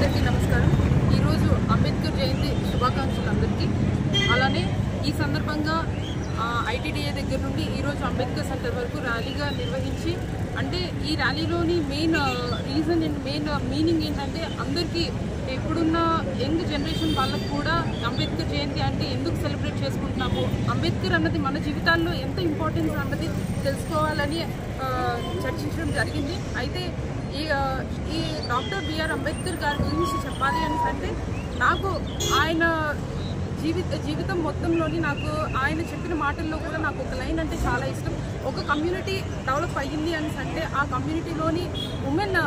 అందరికీ నమస్కారం. ఈరోజు అంబేద్కర్ జయంతి శుభాకాంక్షలు అందరికీ. అలానే ఈ సందర్భంగా ఐటీడీఏ దగ్గర నుండి ఈరోజు అంబేద్కర్ సెంటర్ వరకు ర్యాలీగా నిర్వహించి, అంటే ఈ ర్యాలీలోని main reason and main meaning ఏంటంటే, అందరికీ ఇప్పుడున్న యంగ్ జనరేషన్ వాళ్ళకు కూడా అంబేద్కర్ జయంతి అంటే ఎందుకు సెలబ్రేట్ చేసుకుంటున్నాము, అంబేద్కర్ అన్నది మన జీవితాల్లో ఎంత ఇంపార్టెన్స్ అన్నది తెలుసుకోవాలని చర్చించడం జరిగింది. అయితే ఈ డాక్టర్ బిఆర్ అంబేద్కర్ గారి గురించి చెప్పాలి అంటే, నాకు ఆయన జీవితం మొత్తంలోని నాకు ఆయన చెప్పిన మాటల్లో కూడా నాకు ఒక లైన్ అంటే చాలా ఇష్టం. ఒక కమ్యూనిటీ డెవలప్ అయ్యింది అంటే ఆ కమ్యూనిటీలోని women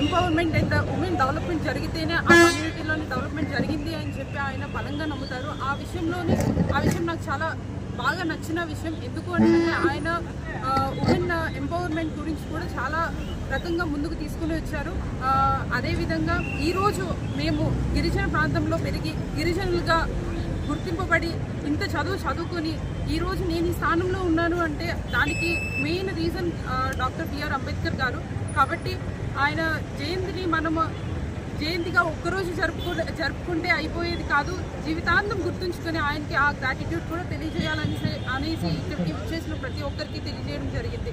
empowerment and women development జరిగితేనే ఆ కమ్యూనిటీలోని డెవలప్మెంట్ జరిగింది అని చెప్పి ఆయన బలంగా నమ్ముతారు. ఆ విషయం నాకు చాలా బాగా నచ్చిన విషయం. ఎందుకు అంటే ఆయన ఉమెన్ ఎంపవర్మెంట్ గురించి కూడా చాలా రకంగా ముందుకు తీసుకుని వచ్చారు. అదేవిధంగా ఈరోజు మేము గిరిజన ప్రాంతంలో పెరిగి గిరిజనులుగా గుర్తింపబడి ఇంత చదువుకొని ఈరోజు నేను ఈ స్థానంలో ఉన్నాను అంటే దానికి main reason doctor BR Ambedkar గారు. కాబట్టి ఆయన జయంతిని మనము జయంతిగా ఒక్కరోజు జరుపుకుంటే అయిపోయేది కాదు, జీవితాంతం గుర్తుంచుకొని ఆయనకి ఆ గ్రాటిట్యూడ్ కూడా తెలియజేయాలనేసి ఇక్కడికి వచ్చేసిన ప్రతి ఒక్కరికి తెలియజేయడం జరిగింది.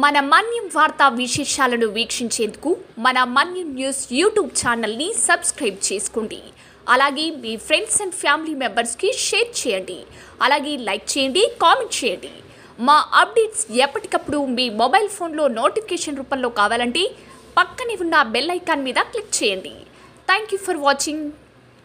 మన మన్యం వార్తా విశేషాలను వీక్షించేందుకు మన మన్యం న్యూస్ యూట్యూబ్ ఛానల్ని సబ్స్క్రైబ్ చేసుకోండి. అలాగే మీ ఫ్రెండ్స్ అండ్ ఫ్యామిలీ మెంబర్స్కి షేర్ చేయండి. అలాగే లైక్ చేయండి, కామెంట్ చేయండి. మా అప్డేట్స్ ఎప్పటికప్పుడు మీ మొబైల్ ఫోన్లో నోటిఫికేషన్ రూపంలో కావాలంటే పక్కనే ఉన్న బెల్ ఐకాన్ మీద క్లిక్ చేయండి. Thank you for watching.